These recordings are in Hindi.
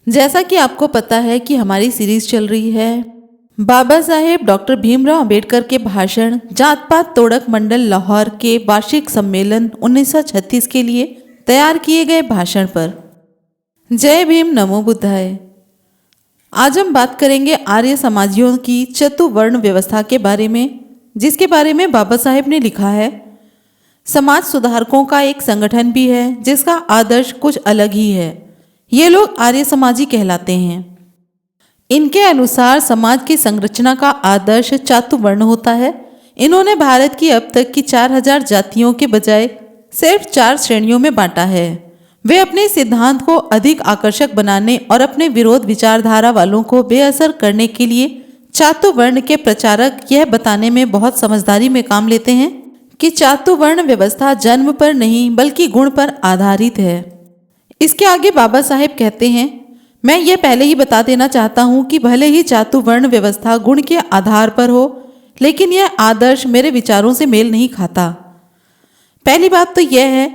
जैसा कि आपको पता है कि हमारी सीरीज चल रही है बाबा साहेब डॉक्टर भीमराव अंबेडकर के भाषण जात पात तोड़क मंडल लाहौर के वार्षिक सम्मेलन 1936 के लिए तैयार किए गए भाषण पर। जय भीम, नमो बुद्धाय। आज हम बात करेंगे आर्य समाजियों की चतुवर्ण व्यवस्था के बारे में, जिसके बारे में बाबा साहेब ने लिखा है। समाज सुधारकों का एक संगठन भी है जिसका आदर्श कुछ अलग ही है। ये लोग आर्य समाजी कहलाते हैं। इनके अनुसार समाज की संरचना का आदर्श चातुवर्ण होता है। इन्होंने भारत की अब तक की 4000 जातियों के बजाय सिर्फ 4 श्रेणियों में बांटा है। वे अपने सिद्धांत को अधिक आकर्षक बनाने और अपने विरोध विचारधारा वालों को बेअसर करने के लिए चातुवर्ण के प्रचारक यह बताने में बहुत समझदारी में काम लेते हैं कि चातुवर्ण व्यवस्था जन्म पर नहीं बल्कि गुण पर आधारित है। इसके आगे बाबा साहेब कहते हैं, मैं ये पहले ही बता देना चाहता हूँ कि भले ही चातुवर्ण व्यवस्था गुण के आधार पर हो, लेकिन यह आदर्श मेरे विचारों से मेल नहीं खाता। पहली बात तो यह है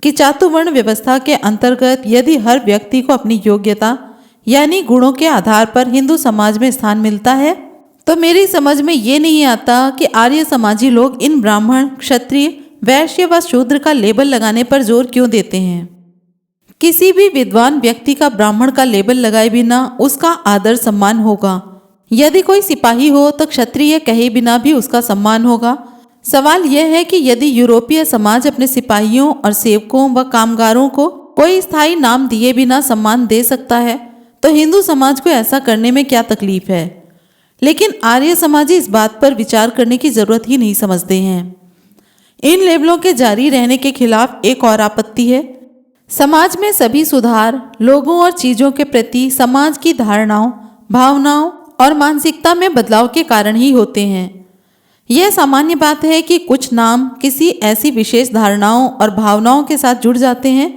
कि चातुवर्ण व्यवस्था के अंतर्गत यदि हर व्यक्ति को अपनी योग्यता यानी गुणों के आधार पर हिंदू समाज में स्थान मिलता है, तो मेरी समझ में ये नहीं आता कि आर्य समाजी लोग इन ब्राह्मण, क्षत्रिय, वैश्य व शूद्र का लेबल लगाने पर जोर क्यों देते हैं। किसी भी विद्वान व्यक्ति का ब्राह्मण का लेबल लगाए बिना उसका आदर सम्मान होगा। यदि कोई सिपाही हो तो क्षत्रिय कहे बिना भी उसका सम्मान होगा। सवाल यह है कि यदि यूरोपीय समाज अपने सिपाहियों और सेवकों व कामगारों को कोई स्थायी नाम दिए बिना सम्मान दे सकता है, तो हिंदू समाज को ऐसा करने में क्या तकलीफ है। लेकिन आर्य समाजी इस बात पर विचार करने की जरूरत ही नहीं समझते हैं। इन लेबलों के जारी रहने के खिलाफ एक और आपत्ति है। समाज में सभी सुधार लोगों और चीजों के प्रति समाज की धारणाओं, भावनाओं और मानसिकता में बदलाव के कारण ही होते हैं। यह सामान्य बात है कि कुछ नाम किसी ऐसी विशेष धारणाओं और भावनाओं के साथ जुड़ जाते हैं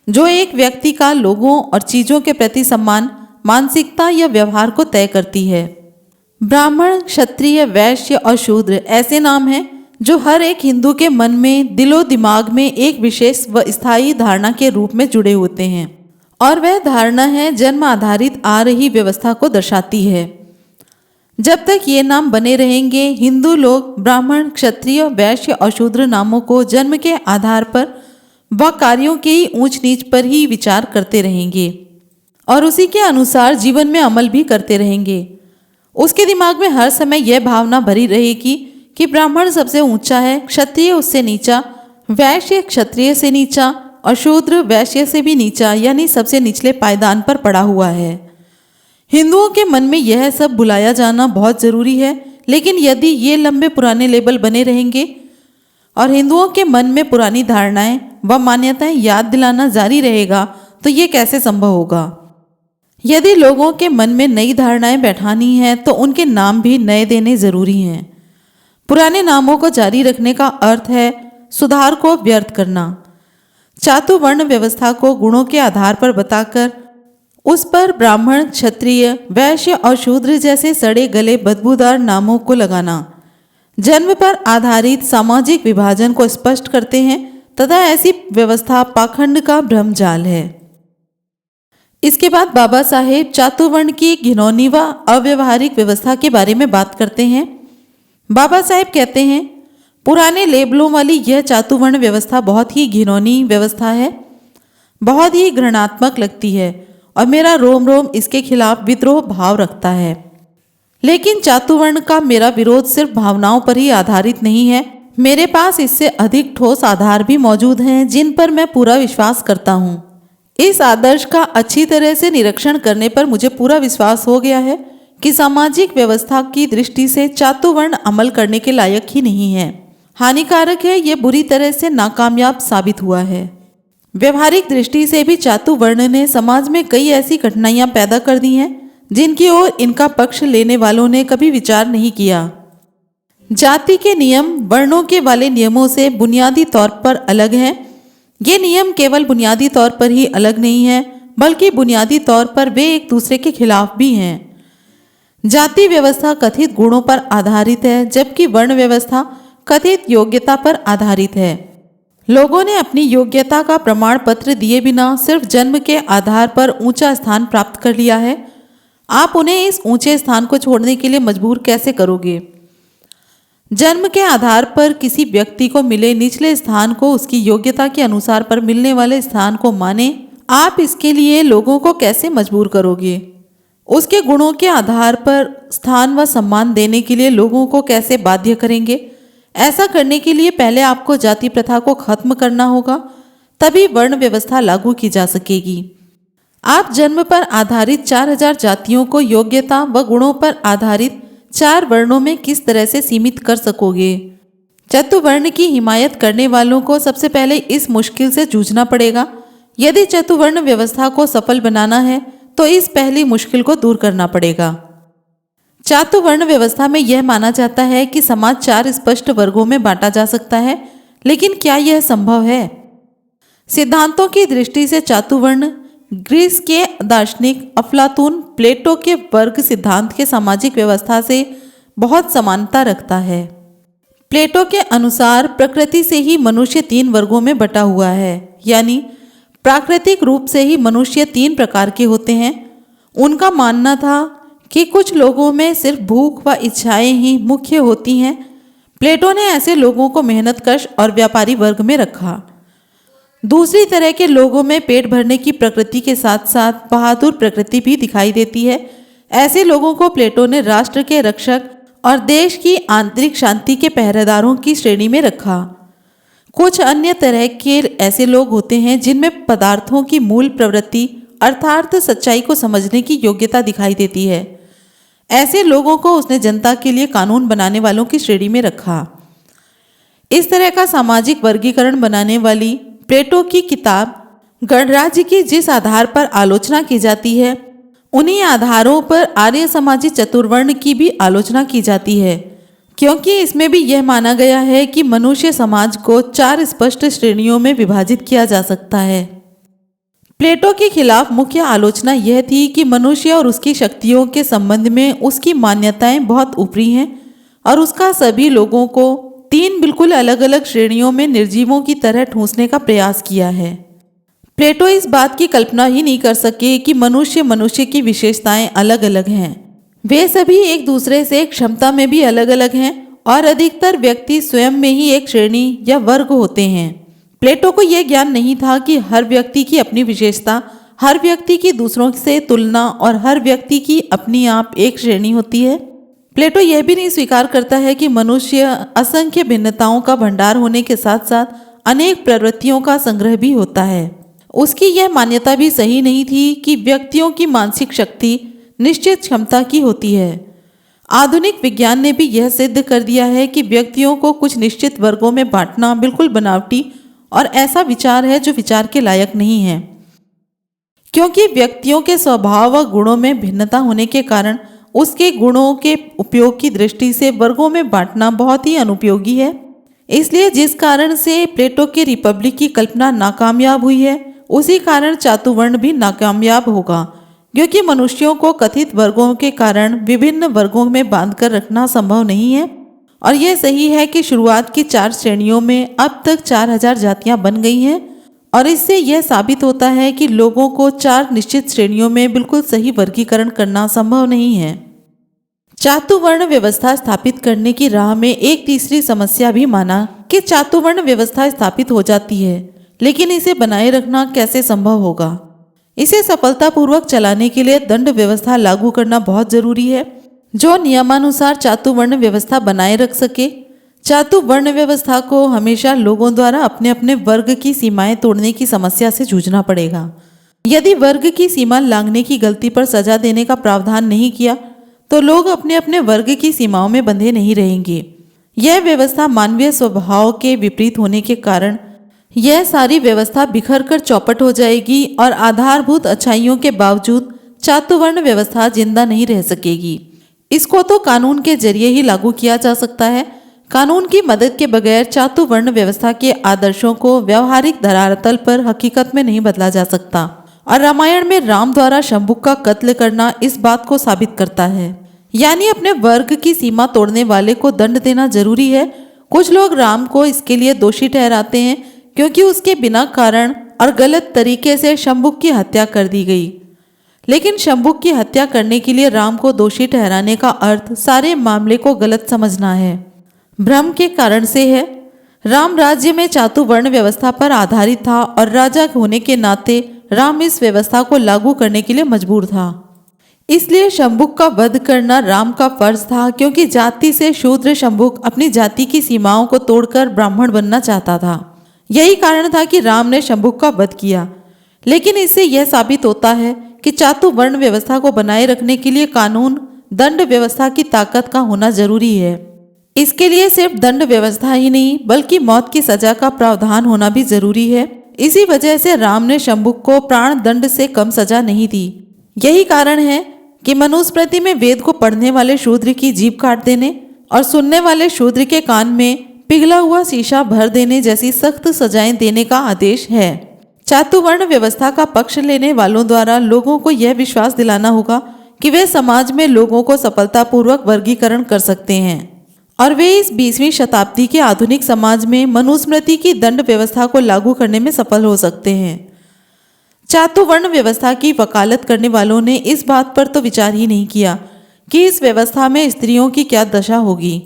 जो एक व्यक्ति का लोगों और चीजों के प्रति सम्मान, मानसिकता या व्यवहार को तय करती है। ब्राह्मण, क्षत्रिय, वैश्य और शूद्र ऐसे नाम हैं जो हर एक हिंदू के मन में, दिलो दिमाग में एक विशेष व स्थायी धारणा के रूप में जुड़े होते हैं, और वह धारणा है जन्म आधारित आ रही व्यवस्था को दर्शाती है। जब तक ये नाम बने रहेंगे, हिंदू लोग ब्राह्मण, क्षत्रिय, वैश्य और शूद्र नामों को जन्म के आधार पर व कार्यों के ही ऊंच नीच पर ही विचार करते रहेंगे और उसी के अनुसार जीवन में अमल भी करते रहेंगे। उसके दिमाग में हर समय यह भावना भरी रहेगी कि ब्राह्मण सबसे ऊंचा है, क्षत्रिय उससे नीचा, वैश्य क्षत्रिय से नीचा और शूद्र वैश्य से भी नीचा, यानी सबसे निचले पायदान पर पड़ा हुआ है। हिंदुओं के मन में यह सब भुलाया जाना बहुत जरूरी है। लेकिन यदि ये लंबे पुराने लेबल बने रहेंगे और हिंदुओं के मन में पुरानी धारणाएं व मान्यताएं याद दिलाना जारी रहेगा, तो ये कैसे संभव होगा। यदि लोगों के मन में नई धारणाएं बैठानी है तो उनके नाम भी नए देने जरूरी हैं। पुराने नामों को जारी रखने का अर्थ है सुधार को व्यर्थ करना। चातुवर्ण व्यवस्था को गुणों के आधार पर बताकर उस पर ब्राह्मण, क्षत्रिय, वैश्य और शूद्र जैसे सड़े गले बदबूदार नामों को लगाना जन्म पर आधारित सामाजिक विभाजन को स्पष्ट करते हैं तथा ऐसी व्यवस्था पाखंड का भ्रमजाल है। इसके बाद बाबा साहेब चातुवर्ण की घिनौनी व अव्यवहारिक व्यवस्था के बारे में बात करते हैं। बाबा साहेब कहते हैं, पुराने लेबलों वाली यह चातुवर्ण व्यवस्था बहुत ही घिनौनी व्यवस्था है, बहुत ही घृणात्मक लगती है और मेरा रोम रोम इसके खिलाफ विद्रोह भाव रखता है। लेकिन चातुवर्ण का मेरा विरोध सिर्फ भावनाओं पर ही आधारित नहीं है। मेरे पास इससे अधिक ठोस आधार भी मौजूद हैं जिन पर मैं पूरा विश्वास करता हूँ। इस आदर्श का अच्छी तरह से निरीक्षण करने पर मुझे पूरा विश्वास हो गया है कि सामाजिक व्यवस्था की दृष्टि से चातुवर्ण अमल करने के लायक ही नहीं है, हानिकारक है। यह बुरी तरह से नाकामयाब साबित हुआ है। व्यवहारिक दृष्टि से भी चातुवर्ण ने समाज में कई ऐसी कठिनाइयां पैदा कर दी हैं जिनकी ओर इनका पक्ष लेने वालों ने कभी विचार नहीं किया। जाति के नियम वर्णों के वाले नियमों से बुनियादी तौर पर अलग हैं। ये नियम केवल बुनियादी तौर पर ही अलग नहीं है, बल्कि बुनियादी तौर पर वे एक दूसरे के खिलाफ भी हैं। जाति व्यवस्था कथित गुणों पर आधारित है, जबकि वर्ण व्यवस्था कथित योग्यता पर आधारित है। लोगों ने अपनी योग्यता का प्रमाण पत्र दिए बिना सिर्फ जन्म के आधार पर ऊंचा स्थान प्राप्त कर लिया है। आप उन्हें इस ऊंचे स्थान को छोड़ने के लिए मजबूर कैसे करोगे? जन्म के आधार पर किसी व्यक्ति को मिले निचले स्थान को उसकी योग्यता के अनुसार पर मिलने वाले स्थान को माने, आप इसके लिए लोगों को कैसे मजबूर करोगे? उसके गुणों के आधार पर स्थान व सम्मान देने के लिए लोगों को कैसे बाध्य करेंगे? ऐसा करने के लिए पहले आपको जाति प्रथा को खत्म करना होगा, तभी वर्ण व्यवस्था लागू की जा सकेगी। आप जन्म पर आधारित 4000 जातियों को योग्यता व गुणों पर आधारित 4 वर्णों में किस तरह से सीमित कर सकोगे? चतुवर्ण की हिमायत करने वालों को सबसे पहले इस मुश्किल से जूझना पड़ेगा। यदि चतुवर्ण व्यवस्था को सफल बनाना है तो इस पहली मुश्किल को दूर करना पड़ेगा। चातुवर्ण व्यवस्था में यह माना जाता है कि समाज 4 स्पष्ट वर्गों में बांटा जा सकता है, लेकिन क्या यह संभव है? सिद्धांतों की दृष्टि से चातुवर्ण ग्रीस के दार्शनिक अफलातून प्लेटो के वर्ग सिद्धांत के सामाजिक व्यवस्था से बहुत समानता रखता है। प्लेटो के अनुसार प्रकृति से ही मनुष्य 3 वर्गों में बटा हुआ है, यानी प्राकृतिक रूप से ही मनुष्य 3 प्रकार के होते हैं। उनका मानना था कि कुछ लोगों में सिर्फ भूख व इच्छाएं ही मुख्य होती हैं। प्लेटो ने ऐसे लोगों को मेहनतकश और व्यापारी वर्ग में रखा। दूसरी तरह के लोगों में पेट भरने की प्रकृति के साथ साथ बहादुर प्रकृति भी दिखाई देती है। ऐसे लोगों को प्लेटो ने राष्ट्र के रक्षक और देश की आंतरिक शांति के पहरेदारों की श्रेणी में रखा। कुछ अन्य तरह के ऐसे लोग होते हैं जिनमें पदार्थों की मूल प्रवृत्ति अर्थात सच्चाई को समझने की योग्यता दिखाई देती है। ऐसे लोगों को उसने जनता के लिए कानून बनाने वालों की श्रेणी में रखा। इस तरह का सामाजिक वर्गीकरण बनाने वाली प्लेटो की किताब गणराज्य की जिस आधार पर आलोचना की जाती है, उन्हीं आधारों पर आर्य समाजी चतुर्वर्ण की भी आलोचना की जाती है, क्योंकि इसमें भी यह माना गया है कि मनुष्य समाज को 4 स्पष्ट श्रेणियों में विभाजित किया जा सकता है। प्लेटो के खिलाफ मुख्य आलोचना यह थी कि मनुष्य और उसकी शक्तियों के संबंध में उसकी मान्यताएं बहुत ऊपरी हैं और उसका सभी लोगों को 3 बिल्कुल अलग अलग श्रेणियों में निर्जीवों की तरह ठूंसने का प्रयास किया है। प्लेटो इस बात की कल्पना ही नहीं कर सके कि मनुष्य की विशेषताएं अलग अलग हैं। वे सभी एक दूसरे से क्षमता में भी अलग अलग हैं और अधिकतर व्यक्ति स्वयं में ही एक श्रेणी या वर्ग होते हैं। प्लेटो को यह ज्ञान नहीं था कि हर व्यक्ति की अपनी विशेषता, हर व्यक्ति की दूसरों से तुलना और हर व्यक्ति की अपनी आप एक श्रेणी होती है। प्लेटो यह भी नहीं स्वीकार करता है कि मनुष्य असंख्य भिन्नताओं का भंडार होने के साथ साथ अनेक प्रवृत्तियों का संग्रह भी होता है। उसकी यह मान्यता भी सही नहीं थी कि व्यक्तियों की मानसिक शक्ति निश्चित क्षमता की होती है। आधुनिक विज्ञान ने भी यह सिद्ध कर दिया है कि व्यक्तियों को कुछ निश्चित वर्गों में बांटना बिल्कुल बनावटी और ऐसा विचार है जो विचार के लायक नहीं है, क्योंकि व्यक्तियों के स्वभाव व गुणों में भिन्नता होने के कारण उसके गुणों के उपयोग की दृष्टि से वर्गों में बांटना बहुत ही अनुपयोगी है। इसलिए जिस कारण से प्लेटो की रिपब्लिक की कल्पना नाकामयाब हुई है, उसी कारण चातुवर्ण भी नाकामयाब होगा, क्योंकि मनुष्यों को कथित वर्गों के कारण विभिन्न वर्गों में बांधकर रखना संभव नहीं है। और यह सही है कि शुरुआत की 4 श्रेणियों में अब तक 4000 जातियां बन गई हैं, और इससे यह साबित होता है कि लोगों को 4 निश्चित श्रेणियों में बिल्कुल सही वर्गीकरण करना संभव नहीं है। चातुवर्ण व्यवस्था स्थापित करने की राह में एक तीसरी समस्या भी माना कि चातुवर्ण व्यवस्था स्थापित हो जाती है, लेकिन इसे बनाए रखना कैसे संभव होगा? इसे सफलतापूर्वक चलाने के लिए दंड व्यवस्था लागू करना बहुत जरूरी है, जो नियमानुसार चातुवर्ण व्यवस्था बनाए रख सके। चातुवर्ण व्यवस्था को हमेशा लोगों द्वारा अपने अपने वर्ग की सीमाएं तोड़ने की समस्या से जूझना पड़ेगा। यदि वर्ग की सीमा लांघने की गलती पर सजा देने का प्रावधान नहीं किया तो लोग अपने अपने वर्ग की सीमाओं में बंधे नहीं रहेंगे। यह व्यवस्था मानवीय स्वभाव के विपरीत होने के कारण यह सारी व्यवस्था बिखर कर चौपट हो जाएगी और आधारभूत अच्छाइयों के बावजूद चातुवर्ण व्यवस्था जिंदा नहीं रह सकेगी। इसको तो कानून के जरिए ही लागू किया जा सकता है। कानून की मदद के बगैर चातुवर्ण व्यवस्था के आदर्शों को व्यवहारिक धरातल पर हकीकत में नहीं बदला जा सकता, और रामायण में राम द्वारा शंभुक का कत्ल करना इस बात को साबित करता है। यानी अपने वर्ग की सीमा तोड़ने वाले को दंड देना जरूरी है। कुछ लोग राम को इसके लिए दोषी ठहराते हैं, क्योंकि उसके बिना कारण और गलत तरीके से शंभुक की हत्या कर दी गई। लेकिन शंभुक की हत्या करने के लिए राम को दोषी ठहराने का अर्थ सारे मामले को गलत समझना है। भ्रम के कारण से है। राम राज्य में चातुवर्ण व्यवस्था पर आधारित था और राजा होने के नाते राम इस व्यवस्था को लागू करने के लिए मजबूर था। इसलिए शंभुक का वध करना राम का फर्ज था, क्योंकि जाति से शूद्र शंभुक अपनी जाति की सीमाओं को तोड़कर ब्राह्मण बनना चाहता था। यही कारण था कि राम ने शंभुक का वध किया। लेकिन इससे यह साबित होता है कि चातुवर्ण व्यवस्था को बनाए रखने के लिए कानून दंड व्यवस्था की ताकत का होना जरूरी है। इसके लिए सिर्फ दंड व्यवस्था ही नहीं बल्कि मौत की सजा का प्रावधान होना भी जरूरी है। इसी वजह से राम ने शंभुक को प्राण दंड से कम सजा नहीं दी। यही कारण है कि मनुस्मृति में वेद को पढ़ने वाले शूद्र की जीभ काट देने और सुनने वाले शूद्र के कान में पिघला हुआ शीशा भर देने जैसी सख्त सजाएं देने का आदेश है। चातुवर्ण व्यवस्था का पक्ष लेने वालों द्वारा लोगों को यह विश्वास दिलाना होगा कि वे समाज में लोगों को सफलतापूर्वक वर्गीकरण कर सकते हैं और वे इस 20वीं शताब्दी के आधुनिक समाज में मनुस्मृति की दंड व्यवस्था को लागू करने में सफल हो सकते हैं। चातुवर्ण व्यवस्था की वकालत करने वालों ने इस बात पर तो विचार ही नहीं किया कि इस व्यवस्था में स्त्रियों की क्या दशा होगी।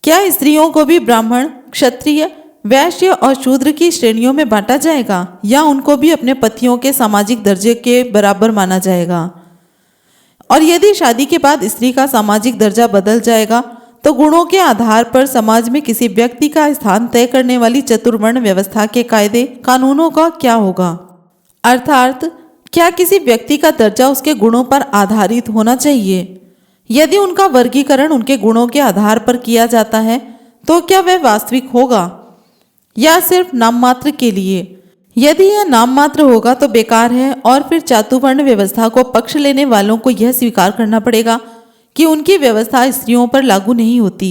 क्या स्त्रियों को भी ब्राह्मण, क्षत्रिय, वैश्य और शूद्र की श्रेणियों में बांटा जाएगा या उनको भी अपने पतियों के सामाजिक दर्जे के बराबर माना जाएगा? और यदि शादी के बाद स्त्री का सामाजिक दर्जा बदल जाएगा तो गुणों के आधार पर समाज में किसी व्यक्ति का स्थान तय करने वाली चतुर्वर्ण व्यवस्था के कायदे कानूनों का क्या होगा? अर्थात क्या किसी व्यक्ति का दर्जा उसके गुणों पर आधारित होना चाहिए? यदि उनका वर्गीकरण उनके गुणों के आधार पर किया जाता है तो क्या वह वास्तविक होगा या सिर्फ नाम मात्र के लिए? यदि यह नाम मात्र होगा तो बेकार है और फिर चातुवर्ण व्यवस्था को पक्ष लेने वालों को यह स्वीकार करना पड़ेगा कि उनकी व्यवस्था स्त्रियों पर लागू नहीं होती।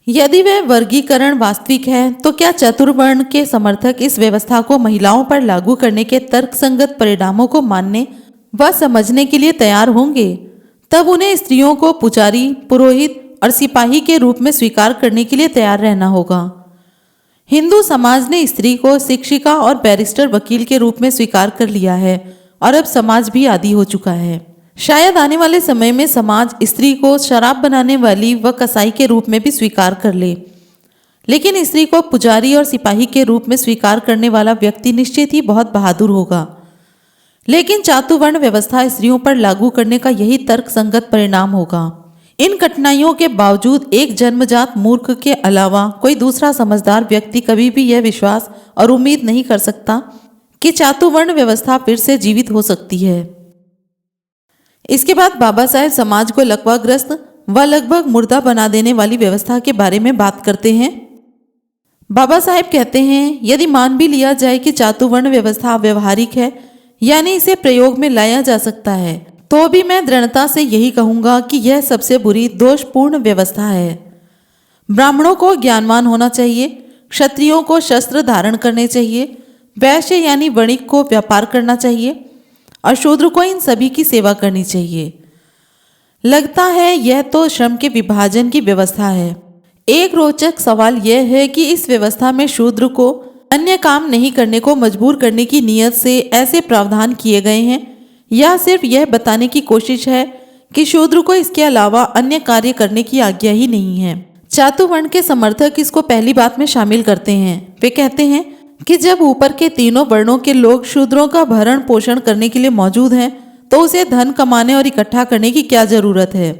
यदि वह वर्गीकरण वास्तविक है तो क्या चतुर्वर्ण के समर्थक इस व्यवस्था को महिलाओं पर लागू करने के तर्कसंगत परिणामों को मानने व समझने के लिए तैयार होंगे? तब उन्हें स्त्रियों को पुजारी, पुरोहित और सिपाही के रूप में स्वीकार करने के लिए तैयार रहना होगा। हिंदू समाज ने स्त्री को शिक्षिका और बैरिस्टर, वकील के रूप में स्वीकार कर लिया है और अब समाज भी आदी हो चुका है। शायद आने वाले समय में समाज स्त्री को शराब बनाने वाली व कसाई के रूप में भी स्वीकार कर ले, लेकिन स्त्री को पुजारी और सिपाही के रूप में स्वीकार करने वाला व्यक्ति निश्चित ही बहुत बहादुर होगा। लेकिन चातुवर्ण व्यवस्था स्त्रियों पर लागू करने का यही तर्कसंगत परिणाम होगा। इन कठिनाइयों के बावजूद एक जन्मजात मूर्ख के अलावा कोई दूसरा समझदार व्यक्ति कभी भी यह विश्वास और उम्मीद नहीं कर सकता कि चातुवर्ण व्यवस्था फिर से जीवित हो सकती है। इसके बाद बाबा साहेब समाज को लकवाग्रस्त व लगभग मुर्दा बना देने वाली व्यवस्था के बारे में बात करते हैं। बाबा साहेब कहते हैं, यदि मान भी लिया जाए कि चातुवर्ण व्यवस्था व्यवहारिक है यानी इसे प्रयोग में लाया जा सकता है, तो भी मैं दृढ़ता से यही कहूंगा कि यह सबसे बुरी दोषपूर्ण व्यवस्था है। ब्राह्मणों को ज्ञानवान होना चाहिए, क्षत्रियों को शस्त्र धारण करने चाहिए, वैश्य यानी वणिक को व्यापार करना चाहिए और शूद्र को इन सभी की सेवा करनी चाहिए। लगता है यह तो श्रम के विभाजन की व्यवस्था है। एक रोचक सवाल यह है कि इस व्यवस्था में शूद्र को अन्य काम नहीं करने को मजबूर करने की नीयत से ऐसे प्रावधान किए गए हैं या सिर्फ यह बताने की कोशिश है कि शूद्र को इसके अलावा अन्य कार्य करने की आज्ञा ही नहीं है। चातुवर्ण के समर्थक इसको पहली बात में शामिल करते हैं। वे कहते हैं कि जब ऊपर के तीनों वर्णों के लोग शूद्रों का भरण पोषण करने के लिए मौजूद हैं तो उसे धन कमाने और इकट्ठा करने की क्या जरूरत है।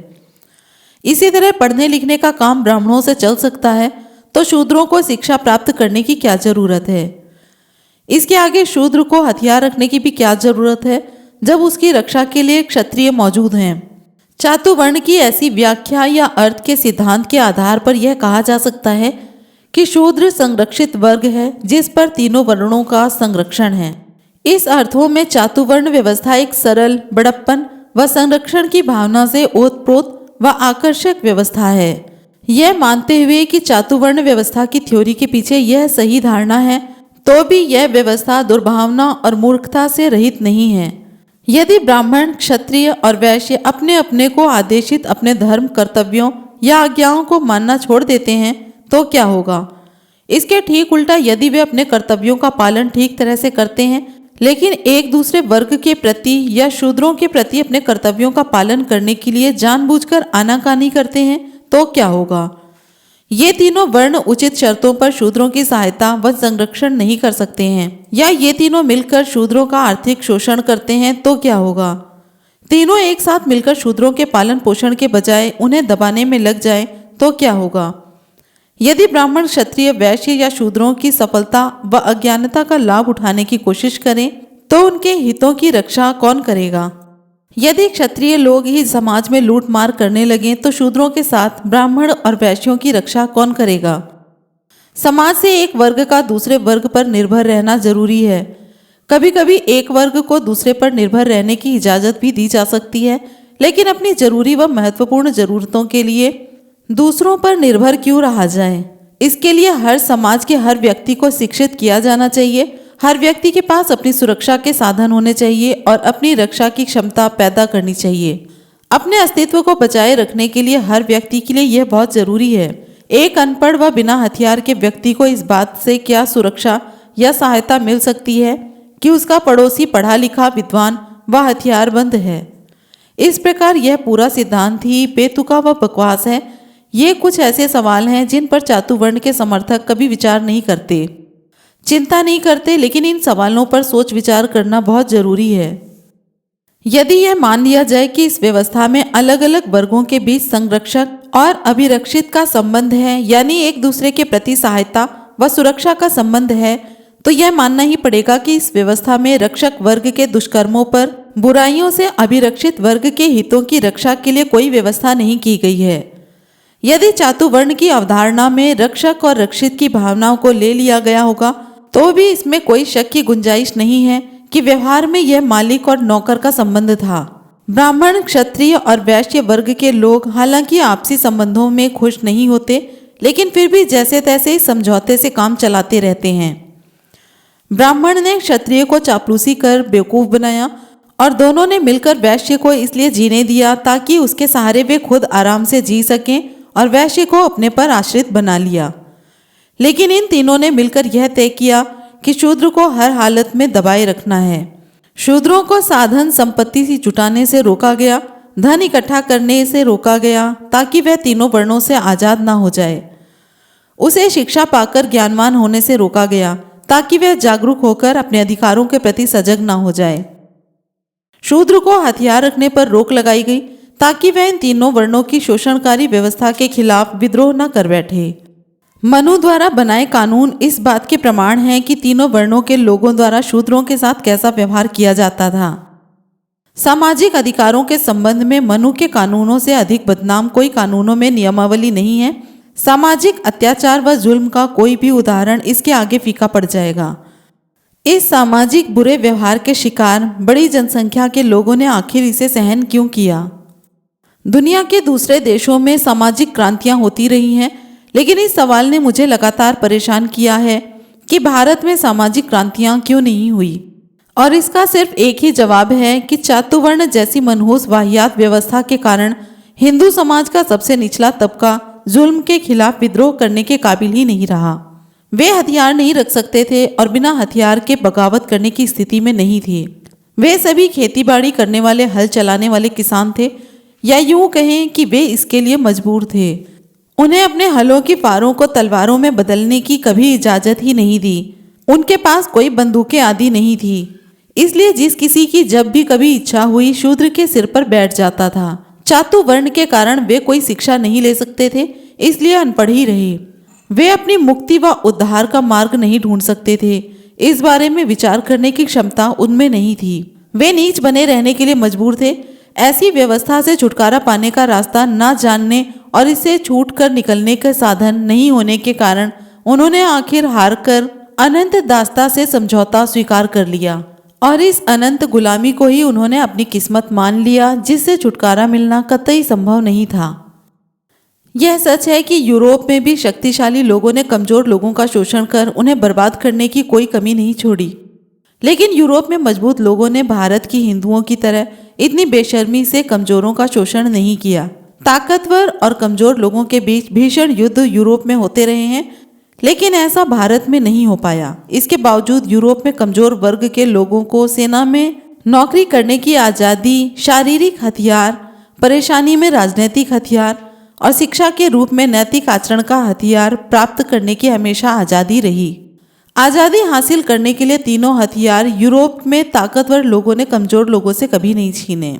इसी तरह पढ़ने लिखने का काम ब्राह्मणों से चल सकता है तो शूद्रों को शिक्षा प्राप्त करने की क्या जरूरत है। इसके आगे शूद्र को हथियार रखने की भी क्या जरूरत है जब उसकी रक्षा के लिए क्षत्रिय मौजूद हैं। चातुवर्ण की ऐसी व्याख्या या अर्थ के सिद्धांत के आधार पर यह कहा जा सकता है कि शूद्र संरक्षित वर्ग है जिस पर तीनों वर्णों का संरक्षण है। इस अर्थों में चातुवर्ण व्यवस्था एक सरल, बड़प्पन व संरक्षण की भावना से ओतप्रोत व आकर्षक व्यवस्था है। यह मानते हुए कि चातुवर्ण व्यवस्था की थ्योरी के पीछे यह सही धारणा है, तो भी यह व्यवस्था दुर्भावना और मूर्खता से रहित नहीं है। यदि ब्राह्मण, क्षत्रिय और वैश्य अपने अपने को आदेशित अपने धर्म, कर्तव्यों या आज्ञाओं को मानना छोड़ देते हैं तो क्या होगा? इसके ठीक उल्टा यदि वे अपने कर्तव्यों का पालन ठीक तरह से करते हैं लेकिन एक दूसरे वर्ग के प्रति या शूद्रों के प्रति अपने कर्तव्यों का पालन करने के लिए जानबूझकर आनाकानी करते हैं तो क्या होगा? ये तीनों वर्ण उचित शर्तों पर शूद्रों की सहायता व संरक्षण नहीं कर सकते हैं या ये तीनों मिलकर शूद्रों का आर्थिक शोषण करते हैं तो क्या होगा? तीनों एक साथ मिलकर शूद्रों के पालन पोषण के बजाय उन्हें दबाने में लग जाए तो क्या होगा? यदि ब्राह्मण क्षत्रिय वैश्य या शूद्रों की सफलता व अज्ञानता का लाभ उठाने की कोशिश करें तो उनके हितों की रक्षा कौन करेगा? यदि क्षत्रिय लोग ही समाज में लूट मार करने लगें तो शूद्रों के साथ ब्राह्मण और वैश्यों की रक्षा कौन करेगा? समाज से एक वर्ग का दूसरे वर्ग पर निर्भर रहना जरूरी है। कभी कभी एक वर्ग को दूसरे पर निर्भर रहने की इजाजत भी दी जा सकती है, लेकिन अपनी जरूरी व महत्वपूर्ण जरूरतों के लिए दूसरों पर निर्भर क्यों रहा जाए? इसके लिए हर समाज के हर व्यक्ति को शिक्षित किया जाना चाहिए। हर व्यक्ति के पास अपनी सुरक्षा के साधन होने चाहिए और अपनी रक्षा की क्षमता पैदा करनी चाहिए। अपने अस्तित्व को बचाए रखने के लिए हर व्यक्ति के लिए यह बहुत जरूरी है। एक अनपढ़ व बिना हथियार के व्यक्ति को इस बात से क्या सुरक्षा या सहायता मिल सकती है कि उसका पड़ोसी पढ़ा लिखा, विद्वान व हथियारबंद है? इस प्रकार यह पूरा सिद्धांत ही बेतुका व बकवास है। ये कुछ ऐसे सवाल हैं जिन पर चातुवर्ण के समर्थक कभी विचार नहीं करते, चिंता नहीं करते, लेकिन इन सवालों पर सोच विचार करना बहुत जरूरी है। यदि यह मान लिया जाए कि इस व्यवस्था में अलग अलग वर्गों के बीच संरक्षक और अभिरक्षित का संबंध है, यानी एक दूसरे के प्रति सहायता व सुरक्षा का संबंध है, तो यह मानना ही पड़ेगा कि इस व्यवस्था में रक्षक वर्ग के दुष्कर्मों पर, बुराइयों से अभिरक्षित वर्ग के हितों की रक्षा के लिए कोई व्यवस्था नहीं की गई है। यदि चातुवर्ण की अवधारणा में रक्षक और रक्षित की भावनाओं को ले लिया गया होगा तो भी इसमें कोई शक की गुंजाइश नहीं है कि व्यवहार में यह मालिक और नौकर का संबंध था। ब्राह्मण, क्षत्रिय और वैश्य वर्ग के लोग हालांकि आपसी संबंधों में खुश नहीं होते, लेकिन फिर भी जैसे तैसे इस समझौते से काम चलाते रहते हैं। ब्राह्मण ने क्षत्रिय को चापलूसी कर बेवकूफ बनाया और दोनों ने मिलकर वैश्य को इसलिए जीने दिया ताकि उसके सहारे वे खुद आराम से जी सकें, और वैश्य को अपने पर आश्रित बना लिया। लेकिन इन तीनों ने मिलकर यह तय किया कि शूद्र को हर हालत में दबाए रखना है। शूद्रों को साधन संपत्ति से जुटाने से रोका गया, धन इकट्ठा करने से रोका गया ताकि वह तीनों वर्णों से आजाद ना हो जाए। उसे शिक्षा पाकर ज्ञानवान होने से रोका गया ताकि वह जागरूक होकर अपने अधिकारों के प्रति सजग ना हो जाए। शूद्र को हथियार रखने पर रोक लगाई गई ताकि वह इन तीनों वर्णों की शोषणकारी व्यवस्था के खिलाफ विद्रोह न कर बैठे। मनु द्वारा बनाए कानून इस बात के प्रमाण हैं कि तीनों वर्णों के लोगों द्वारा शूद्रों के साथ कैसा व्यवहार किया जाता था। सामाजिक अधिकारों के संबंध में मनु के कानूनों से अधिक बदनाम कोई कानूनों में नियमावली नहीं है। सामाजिक अत्याचार व जुल्म का कोई भी उदाहरण इसके आगे फीका पड़ जाएगा। इस सामाजिक बुरे व्यवहार के शिकार बड़ी जनसंख्या के लोगों ने आखिर इसे सहन क्यों किया? दुनिया के दूसरे देशों में सामाजिक क्रांतियां होती रही हैं, लेकिन इस सवाल ने मुझे लगातार परेशान किया है कि भारत में सामाजिक क्रांतियां क्यों नहीं हुई। और इसका सिर्फ एक ही जवाब है कि चातुवर्ण जैसी मनहूस वाहियात व्यवस्था के कारण हिंदू समाज का सबसे निचला तबका जुल्म के खिलाफ विद्रोह करने के काबिल ही नहीं रहा। वे हथियार नहीं रख सकते थे और बिना हथियार के बगावत करने की स्थिति में नहीं थे। वे सभी खेतीबाड़ी करने वाले, हल चलाने वाले किसान थे, या यूं कहें कि वे इसके लिए मजबूर थे। उन्हें अपने हलों की फारों को तलवारों में बदलने की कभी इजाजत ही नहीं दी। उनके पास कोई बंदूकें आदि नहीं थी, इसलिए जिस किसी की जब भी कभी इच्छा हुई शूद्र के सिर पर बैठ जाता था। चातुवर्ण के कारण वे कोई शिक्षा नहीं ले सकते थे, इसलिए अनपढ़ ही रहे। वे अपनी मुक्ति व उद्धार का मार्ग नहीं ढूंढ सकते थे। इस बारे में विचार करने की क्षमता उनमें नहीं थी। वे नीच बने रहने के लिए मजबूर थे। ऐसी व्यवस्था से छुटकारा पाने का रास्ता न जानने और इससे छूट कर निकलने के साधन नहीं होने के कारण उन्होंने आखिर हार कर अनंत दास्ता से समझौता स्वीकार कर लिया, और इस अनंत गुलामी को ही उन्होंने अपनी किस्मत मान लिया, जिससे छुटकारा मिलना कतई संभव नहीं था। यह सच है कि यूरोप में भी शक्तिशाली लोगों ने कमजोर लोगों का शोषण कर उन्हें बर्बाद करने की कोई कमी नहीं छोड़ी, लेकिन यूरोप में मजबूत लोगों ने भारत की हिंदुओं की तरह इतनी बेशर्मी से कमजोरों का शोषण नहीं किया। ताकतवर और कमजोर लोगों के बीच भीषण युद्ध यूरोप में होते रहे हैं, लेकिन ऐसा भारत में नहीं हो पाया। इसके बावजूद यूरोप में कमजोर वर्ग के लोगों को सेना में नौकरी करने की आज़ादी, शारीरिक हथियार, परेशानी में राजनीतिक हथियार और शिक्षा के रूप में नैतिक आचरण का हथियार प्राप्त करने की हमेशा आज़ादी रही। आज़ादी हासिल करने के लिए तीनों हथियार यूरोप में ताकतवर लोगों ने कमजोर लोगों से कभी नहीं छीने।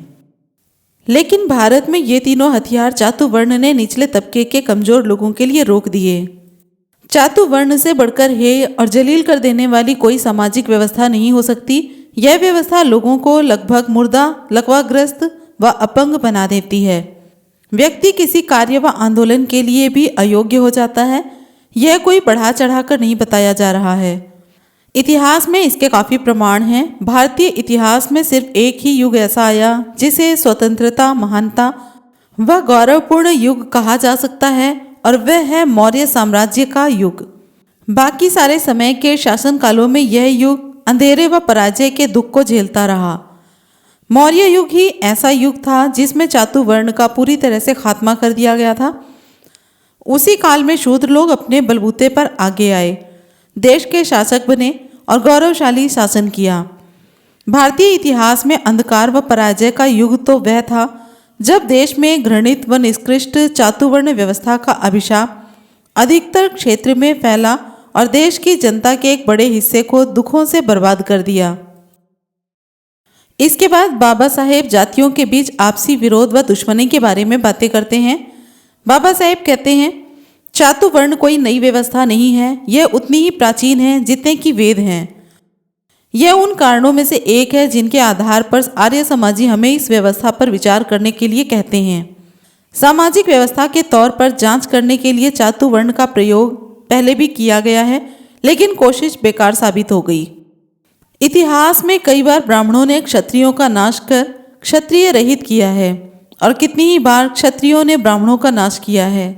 लेकिन भारत में ये तीनों हथियार चातुवर्ण ने निचले तबके के कमजोर लोगों के लिए रोक दिए। चातुवर्ण से बढ़कर हेय और जलील कर देने वाली कोई सामाजिक व्यवस्था नहीं हो सकती। यह व्यवस्था लोगों को लगभग मुर्दा, लकवाग्रस्त व अपंग बना देती है। व्यक्ति किसी कार्य व आंदोलन के लिए भी अयोग्य हो जाता है। यह कोई बढ़ा चढ़ाकर नहीं बताया जा रहा है। इतिहास में इसके काफ़ी प्रमाण हैं। भारतीय इतिहास में सिर्फ एक ही युग ऐसा आया जिसे स्वतंत्रता, महानता व गौरवपूर्ण युग कहा जा सकता है, और वह है मौर्य साम्राज्य का युग। बाकी सारे समय के शासन कालों में यह युग अंधेरे व पराजय के दुख को झेलता रहा। मौर्य युग ही ऐसा युग था जिसमें चातुवर्ण का पूरी तरह से खात्मा कर दिया गया था। उसी काल में शूद्र लोग अपने बलबूते पर आगे आए, देश के शासक बने और गौरवशाली शासन किया। भारतीय इतिहास में अंधकार व पराजय का युग तो वह था जब देश में घृणित व निकृष्ट चातुवर्ण व्यवस्था का अभिशाप अधिकतर क्षेत्र में फैला और देश की जनता के एक बड़े हिस्से को दुखों से बर्बाद कर दिया। इसके बाद बाबा साहेब जातियों के बीच आपसी विरोध व दुश्मनी के बारे में बातें करते हैं। बाबा साहेब कहते हैं, चातुवर्ण कोई नई व्यवस्था नहीं है, यह उतनी ही प्राचीन है जितने कि वेद हैं। यह उन कारणों में से एक है जिनके आधार पर आर्य समाजी हमें इस व्यवस्था पर विचार करने के लिए कहते हैं। सामाजिक व्यवस्था के तौर पर जांच करने के लिए चातुवर्ण का प्रयोग पहले भी किया गया है, लेकिन कोशिश बेकार साबित हो गई। इतिहास में कई बार ब्राह्मणों ने क्षत्रियों का नाश कर क्षत्रिय रहित किया है, और कितनी ही बार क्षत्रियों ने ब्राह्मणों का नाश किया है।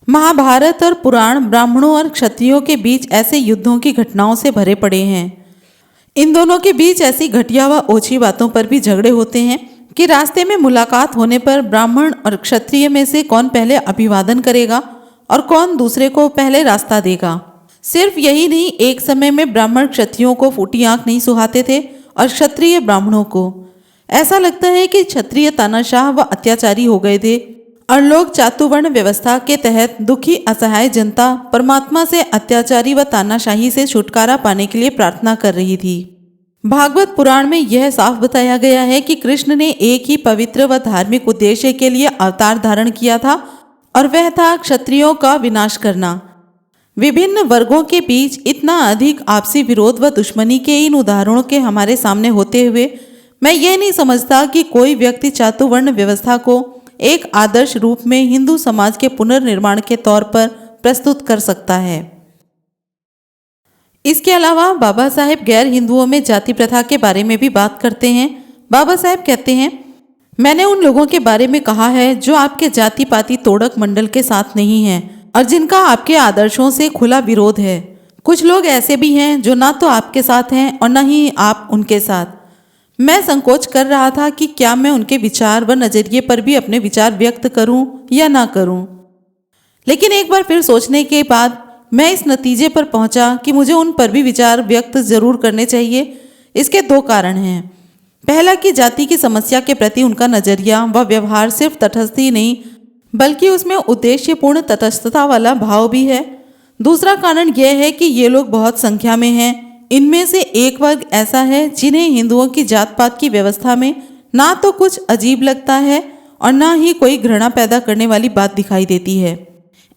महाभारत और पुराण ब्राह्मणों और क्षत्रियों के बीच ऐसे युद्धों की घटनाओं से भरे पड़े हैं। इन दोनों के बीच ऐसी घटिया व ओछी बातों पर भी झगड़े होते हैं कि रास्ते में मुलाकात होने पर ब्राह्मण और क्षत्रिय में से कौन पहले अभिवादन करेगा और कौन दूसरे को पहले रास्ता देगा। सिर्फ यही नहीं, एक समय में ब्राह्मण क्षत्रियों को फूटी आंख नहीं सुहाते थे और क्षत्रिय ब्राह्मणों को। ऐसा लगता है कि क्षत्रिय तानाशाह व अत्याचारी हो गए थे और लोग चातुवर्ण व्यवस्था के तहत दुखी असहाय जनता परमात्मा से अत्याचारी व तानाशाही से छुटकारा पाने के लिए प्रार्थना कर रही थी। भागवत पुराण में यह साफ बताया गया है कि कृष्ण ने एक ही पवित्र व धार्मिक उद्देश्य के लिए अवतार धारण किया था, और वह था क्षत्रियों का विनाश करना। विभिन्न वर्गों के बीच इतना अधिक आपसी विरोध व दुश्मनी के इन उदाहरणों के हमारे सामने होते हुए मैं ये नहीं समझता कि कोई व्यक्ति चातुवर्ण व्यवस्था को एक आदर्श रूप में हिंदू समाज के पुनर्निर्माण के तौर पर प्रस्तुत कर सकता है। इसके अलावा बाबा साहेब गैर हिंदुओं में जाति प्रथा के बारे में भी बात करते हैं। बाबा साहेब कहते हैं, मैंने उन लोगों के बारे में कहा है जो आपके जाति पाति तोड़क मंडल के साथ नहीं हैं और जिनका आपके आदर्शों से खुला विरोध है। कुछ लोग ऐसे भी हैं जो ना तो आपके साथ हैं और न ही आप उनके साथ। मैं संकोच कर रहा था कि क्या मैं उनके विचार व नज़रिए पर भी अपने विचार व्यक्त करूं या ना करूं, लेकिन एक बार फिर सोचने के बाद मैं इस नतीजे पर पहुंचा कि मुझे उन पर भी विचार व्यक्त जरूर करने चाहिए। इसके दो कारण हैं। पहला कि जाति की समस्या के प्रति उनका नज़रिया व व्यवहार सिर्फ तटस्थ ही नहीं बल्कि उसमें उद्देश्यपूर्ण तटस्थता वाला भाव भी है। दूसरा कारण यह है कि ये लोग बहुत संख्या में हैं। इनमें से एक वर्ग ऐसा है जिन्हें हिंदुओं की जात पात की व्यवस्था में ना तो कुछ अजीब लगता है और ना ही कोई घृणा पैदा करने वाली बात दिखाई देती है।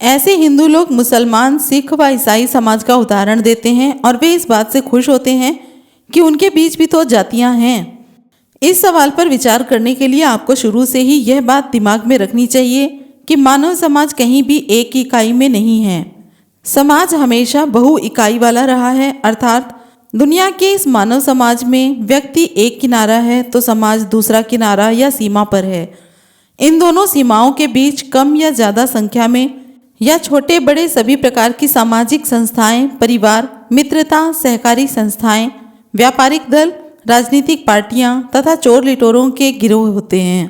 ऐसे हिंदू लोग मुसलमान, सिख व ईसाई समाज का उदाहरण देते हैं और वे इस बात से खुश होते हैं कि उनके बीच भी तो जातियां हैं। इस सवाल पर विचार करने के लिए आपको शुरू से ही यह बात दिमाग में रखनी चाहिए कि मानव समाज कहीं भी एक इकाई में नहीं है। समाज हमेशा बहु इकाई वाला रहा है, अर्थात दुनिया के इस मानव समाज में व्यक्ति एक किनारा है तो समाज दूसरा किनारा या सीमा पर है। इन दोनों सीमाओं के बीच कम या ज़्यादा संख्या में या छोटे बड़े सभी प्रकार की सामाजिक संस्थाएं, परिवार, मित्रता, सहकारी संस्थाएं, व्यापारिक दल, राजनीतिक पार्टियां तथा चोर लिटोरों के गिरोह होते हैं।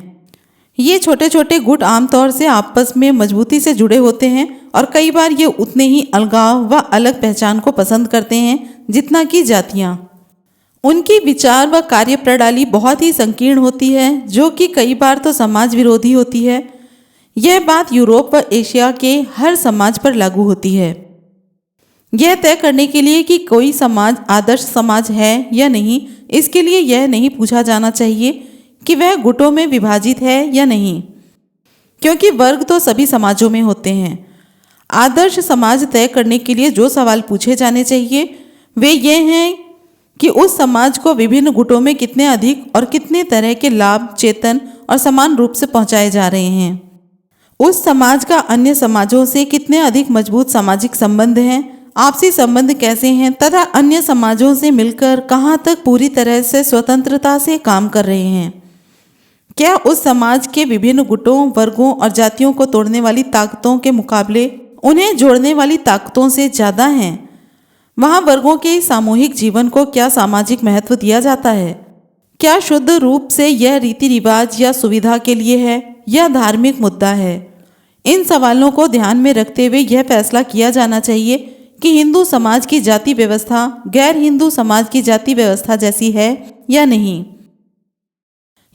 ये छोटे छोटे गुट आमतौर से आपस में मजबूती से जुड़े होते हैं और कई बार ये उतने ही अलगाव व अलग पहचान को पसंद करते हैं जितना कि जातियाँ। उनकी विचार व कार्य प्रणाली बहुत ही संकीर्ण होती है, जो कि कई बार तो समाज विरोधी होती है। यह बात यूरोप व एशिया के हर समाज पर लागू होती है। यह तय करने के लिए कि कोई समाज आदर्श समाज है या नहीं, इसके लिए यह नहीं पूछा जाना चाहिए कि वह गुटों में विभाजित है या नहीं, क्योंकि वर्ग तो सभी समाजों में होते हैं। आदर्श समाज तय करने के लिए जो सवाल पूछे जाने चाहिए वे ये हैं कि उस समाज को विभिन्न गुटों में कितने अधिक और कितने तरह के लाभ चेतन और समान रूप से पहुंचाए जा रहे हैं। उस समाज का अन्य समाजों से कितने अधिक मजबूत सामाजिक संबंध हैं, आपसी संबंध कैसे हैं तथा अन्य समाजों से मिलकर कहाँ तक पूरी तरह से स्वतंत्रता से काम कर रहे हैं। क्या उस समाज के विभिन्न गुटों, वर्गों और जातियों को तोड़ने वाली ताकतों के मुकाबले उन्हें जोड़ने वाली ताकतों से ज़्यादा हैं? वहाँ वर्गों के सामूहिक जीवन को क्या सामाजिक महत्व दिया जाता है? क्या शुद्ध रूप से यह रीति रिवाज या सुविधा के लिए है या धार्मिक मुद्दा है? इन सवालों को ध्यान में रखते हुए यह फैसला किया जाना चाहिए कि हिंदू समाज की जाति व्यवस्था गैर हिंदू समाज की जाति व्यवस्था जैसी है या नहीं।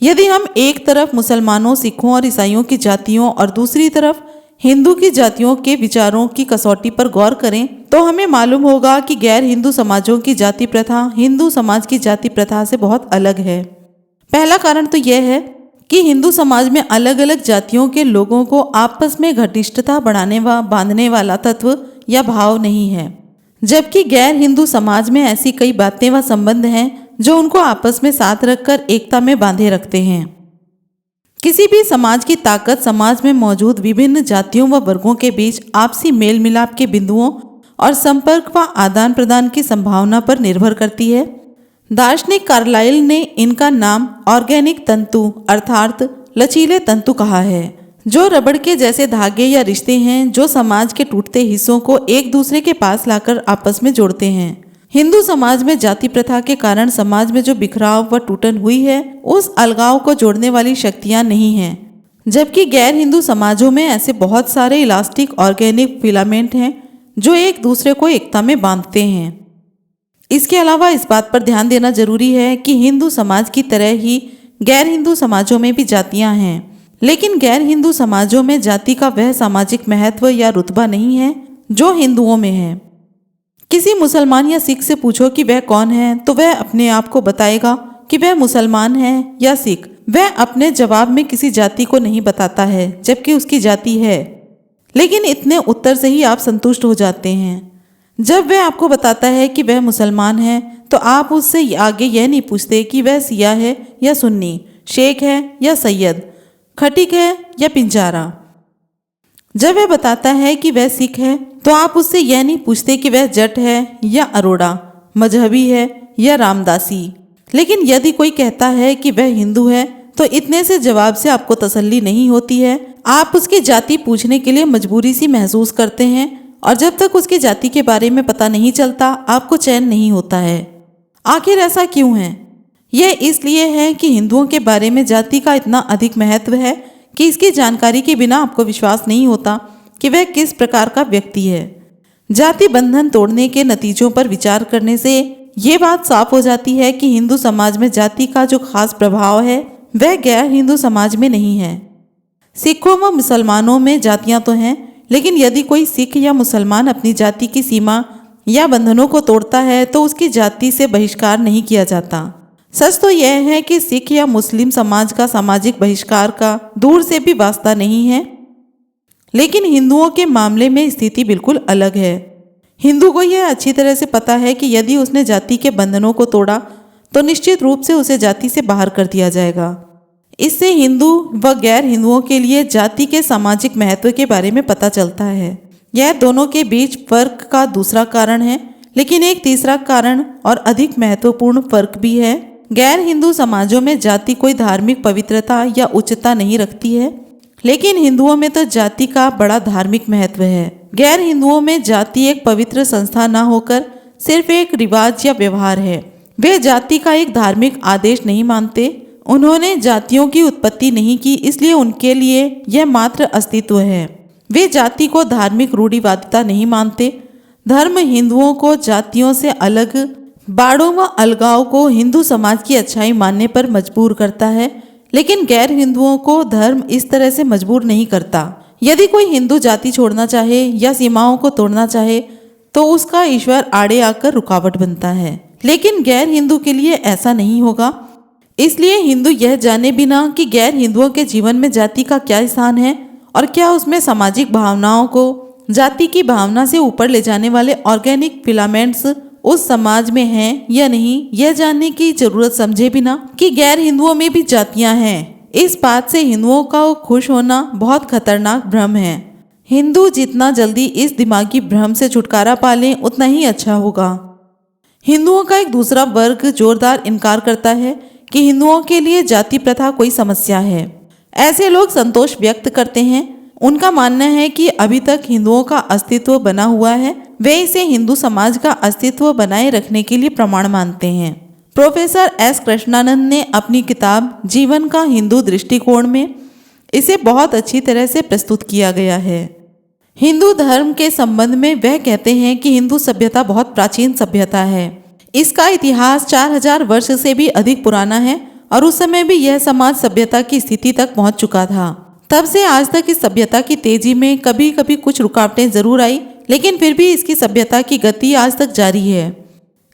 यदि हम एक तरफ मुसलमानों, सिखों और ईसाइयों की जातियों और दूसरी तरफ हिंदू की जातियों के विचारों की कसौटी पर गौर करें तो हमें मालूम होगा कि गैर हिंदू समाजों की जाति प्रथा हिंदू समाज की जाति प्रथा से बहुत अलग है। पहला कारण तो यह है कि हिंदू समाज में अलग अलग जातियों के लोगों को आपस में घनिष्ठता बढ़ाने व बांधने वाला तत्व या भाव नहीं है, जबकि गैर हिंदू समाज में ऐसी कई बातें व संबंध हैं जो उनको आपस में साथ रखकर एकता में बांधे रखते हैं। किसी भी समाज की ताकत समाज में मौजूद विभिन्न जातियों व वर्गों के बीच आपसी मेल मिलाप के बिंदुओं और संपर्क व आदान प्रदान की संभावना पर निर्भर करती है। दार्शनिक कार्लाइल ने इनका नाम ऑर्गेनिक तंतु अर्थात लचीले तंतु कहा है, जो रबड़ के जैसे धागे या रिश्ते हैं जो समाज के टूटते हिस्सों को एक दूसरे के पास लाकर आपस में जोड़ते हैं। हिंदू समाज में जाति प्रथा के कारण समाज में जो बिखराव व टूटन हुई है उस अलगाव को जोड़ने वाली शक्तियां नहीं हैं, जबकि गैर हिंदू समाजों में ऐसे बहुत सारे इलास्टिक ऑर्गेनिक फिलामेंट हैं जो एक दूसरे को एकता में बांधते हैं। इसके अलावा इस बात पर ध्यान देना जरूरी है कि हिंदू समाज की तरह ही गैर हिंदू समाजों में भी जातियां हैं, लेकिन गैर हिंदू समाजों में जाति का वह सामाजिक महत्व या रुतबा नहीं है जो हिंदुओं में है। किसी मुसलमान या सिख से पूछो कि वह कौन है तो वह अपने आप को बताएगा कि वह मुसलमान है या सिख। वह अपने जवाब में किसी जाति को नहीं बताता है जबकि उसकी जाति है, लेकिन इतने उत्तर से ही आप संतुष्ट हो जाते हैं। जब वह आपको बताता है कि वह मुसलमान है तो आप उससे आगे यह नहीं पूछते कि वह सिया है या सुन्नी, शेख है या सैयद, खटीक है या पिंजारा। जब वह बताता है कि वह सिख है तो आप उससे यह नहीं पूछते कि वह जट है या अरोड़ा, मजहबी है या रामदासी। लेकिन यदि कोई कहता है कि वह हिंदू है तो इतने से जवाब से आपको तसल्ली नहीं होती है। आप उसकी जाति पूछने के लिए मजबूरी सी महसूस करते हैं और जब तक उसकी जाति के बारे में पता नहीं चलता आपको चैन नहीं होता है। आखिर ऐसा क्यों है? यह इसलिए है कि हिंदुओं के बारे में जाति का इतना अधिक महत्व है कि इसकी जानकारी के बिना आपको विश्वास नहीं होता कि वह किस प्रकार का व्यक्ति है। जाति बंधन तोड़ने के नतीजों पर विचार करने से ये बात साफ हो जाती है कि हिंदू समाज में जाति का जो खास प्रभाव है वह गैर हिंदू समाज में नहीं है। सिखों व मुसलमानों में जातियां तो हैं, लेकिन यदि कोई सिख या मुसलमान अपनी जाति की सीमा या बंधनों को तोड़ता है तो उसकी जाति से बहिष्कार नहीं किया जाता। सच तो यह है कि सिख या मुस्लिम समाज का सामाजिक बहिष्कार का दूर से भी वास्ता नहीं है, लेकिन हिंदुओं के मामले में स्थिति बिल्कुल अलग है। हिंदू को यह अच्छी तरह से पता है कि यदि उसने जाति के बंधनों को तोड़ा तो निश्चित रूप से उसे जाति से बाहर कर दिया जाएगा। इससे हिंदू व गैर हिंदुओं के लिए जाति के सामाजिक महत्व के बारे में पता चलता है। यह दोनों के बीच फर्क का दूसरा कारण है, लेकिन एक तीसरा कारण और अधिक महत्वपूर्ण फर्क भी है। गैर हिंदू समाजों में जाति कोई धार्मिक पवित्रता या उच्चता नहीं रखती है, लेकिन हिंदुओं में तो जाति का बड़ा धार्मिक महत्व है। गैर हिंदुओं में जाति एक पवित्र संस्था न होकर सिर्फ एक रिवाज या व्यवहार है। वे जाति का एक धार्मिक आदेश नहीं मानते, उन्होंने जातियों की उत्पत्ति नहीं की, इसलिए उनके लिए यह मात्र अस्तित्व है। वे जाति को धार्मिक रूढ़िवादिता नहीं मानते। धर्म हिंदुओं को जातियों से अलग, बाड़ों व अलगाव को हिंदू समाज की अच्छाई मानने पर मजबूर करता है, लेकिन गैर हिंदुओं को धर्म इस तरह से मजबूर नहीं करता। यदि कोई हिंदू जाति छोड़ना चाहे या सीमाओं को तोड़ना चाहे तो उसका ईश्वर आड़े आकर रुकावट बनता है, लेकिन गैर हिंदू के लिए ऐसा नहीं होगा। इसलिए हिंदू यह जाने बिना कि गैर हिंदुओं के जीवन में जाति का क्या स्थान है और क्या उसमें सामाजिक भावनाओं को जाति की भावना से ऊपर ले जाने वाले ऑर्गेनिक फिलामेंट्स उस समाज में हैं या नहीं, यह जानने की जरूरत समझे बिना कि गैर हिंदुओं में भी जातियां हैं, इस बात से हिंदुओं का खुश होना बहुत खतरनाक भ्रम है। हिंदू जितना जल्दी इस दिमागी भ्रम से छुटकारा पा लें उतना ही अच्छा होगा। हिंदुओं का एक दूसरा वर्ग जोरदार इनकार करता है कि हिंदुओं के लिए जाति प्रथा कोई समस्या है। ऐसे लोग संतोष व्यक्त करते हैं। उनका मानना है कि अभी तक हिंदुओं का अस्तित्व बना हुआ है, वे इसे हिंदू समाज का अस्तित्व बनाए रखने के लिए प्रमाण मानते हैं। प्रोफेसर एस कृष्णानंद ने अपनी किताब जीवन का हिंदू दृष्टिकोण में इसे बहुत अच्छी तरह से प्रस्तुत किया गया है। हिंदू धर्म के संबंध में वह कहते हैं कि हिंदू सभ्यता बहुत प्राचीन सभ्यता है। इसका इतिहास 4000 वर्ष से भी अधिक पुराना है और उस समय भी यह समाज सभ्यता की स्थिति तक पहुंच चुका था। तब से आज तक इस सभ्यता की तेजी में कभी कभी कुछ रुकावटें जरूर आई, लेकिन फिर भी इसकी सभ्यता की गति आज तक जारी है।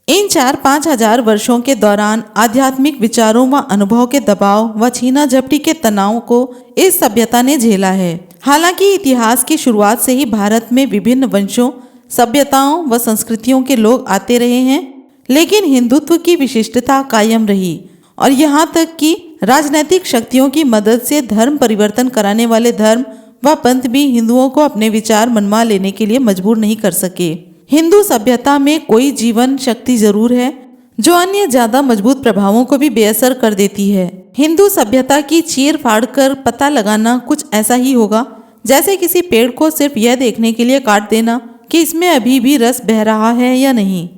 इन 4-5 हजार वर्षों के दौरान आध्यात्मिक विचारों व अनुभव के दबाव व छीना झपटी के तनाव को इस सभ्यता ने झेला है। हालांकि इतिहास की शुरुआत से ही भारत में विभिन्न वंशों, सभ्यताओं व संस्कृतियों के लोग आते रहे हैं, लेकिन हिंदुत्व की विशिष्टता कायम रही और यहाँ तक कि राजनैतिक शक्तियों की मदद से धर्म परिवर्तन कराने वाले धर्म व पंथ भी हिंदुओं को अपने विचार मनवा लेने के लिए मजबूर नहीं कर सके। हिंदू सभ्यता में कोई जीवन शक्ति जरूर है जो अन्य ज्यादा मजबूत प्रभावों को भी बेअसर कर देती है। हिंदू सभ्यता की चीर फाड़ कर पता लगाना कुछ ऐसा ही होगा जैसे किसी पेड़ को सिर्फ यह देखने के लिए काट देना कि इसमें अभी भी रस बह रहा है या नहीं।